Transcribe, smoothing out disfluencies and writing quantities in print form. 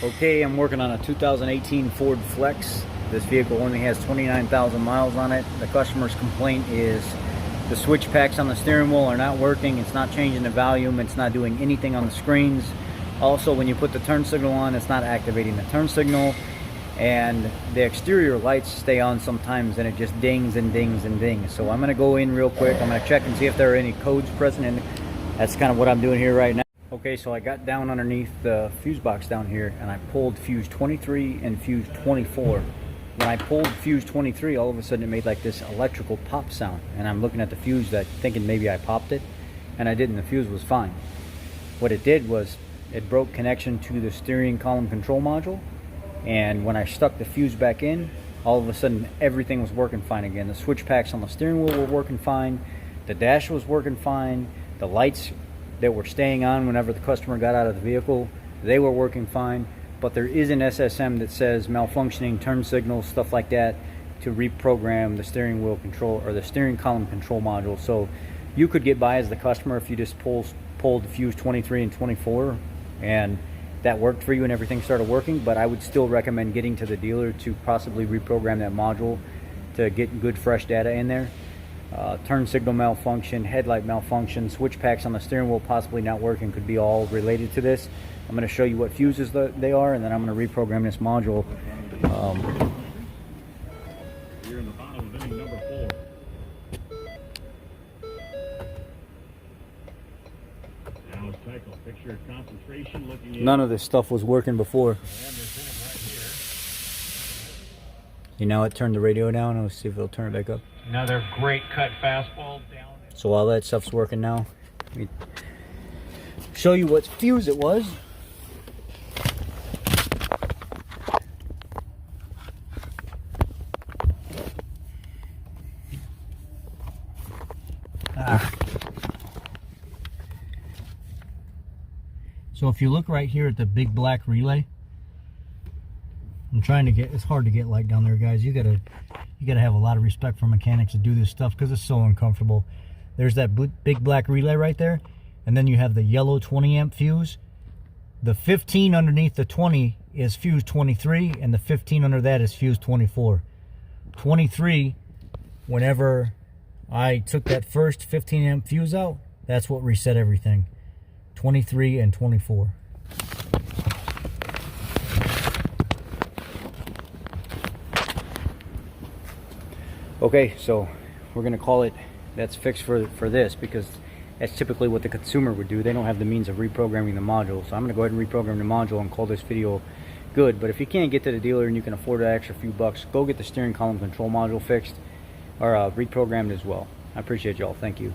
Okay, I'm working on a 2018 Ford Flex. This vehicle only has 29,000 miles on it. The customer's complaint is the switch packs on the steering wheel are not working. It's not changing the volume. It's not doing anything on the screens. Also, when you put the turn signal on, it's not activating the turn signal. And the exterior lights stay on sometimes and it just dings and dings and dings. So I'm gonna go in real quick. I'm gonna check and see if there are any codes present, and that's kind of what I'm doing here right now. Okay, so I got down underneath the fuse box down here and I pulled fuse 23 and fuse 24. When I pulled fuse 23, all of a sudden it made like this electrical pop sound, and I'm looking at the fuse thinking maybe I popped it, and I didn't. The fuse was fine. What it did was it broke connection to the steering column control module, and when I stuck the fuse back in, all of a sudden everything was working fine again. The switch packs on the steering wheel were working fine, the dash was working fine, the lights that were staying on whenever the customer got out of the vehicle, they were working fine. But there is an SSM that says malfunctioning turn signals, stuff like that, to reprogram the steering wheel control or the steering column control module. So you could get by as the customer if you just pulled fuse 23 and 24 and that worked for you and everything started working. But I would still recommend getting to the dealer to possibly reprogram that module to get good fresh data in there. Turn signal malfunction, headlight malfunction, switch packs on the steering wheel possibly not working could be all related to this. I'm going to show you what fuses they are, and then I'm going to reprogram this module. You're in the bottom of inning number 4. Now it's cycle. Picture concentration looking in. None of this stuff was working before. You know, it turned the radio down. Let's see if it'll turn it back up. Another great cut fastball down. So all that stuff's working now. Let me show you what fuse it was. So if you look right here at the big black relay, I'm trying to get, it's hard to get light down there, guys. You gotta have a lot of respect for mechanics to do this stuff because it's so uncomfortable. There's that big black relay right there, and then you have the yellow 20 amp fuse. The 15 underneath the 20 is fuse 23, and the 15 under that is fuse 24. 23, whenever I took that first 15 amp fuse out, that's what reset everything. 23 and 24. Okay, so we're gonna call it that's fixed for this, because that's typically what the consumer would do. They don't have the means of reprogramming the module. So I'm gonna go ahead and reprogram the module and call this video good. But if you can't get to the dealer and you can afford that extra few bucks, go get the steering column control module fixed or reprogrammed as well. I appreciate y'all. Thank you.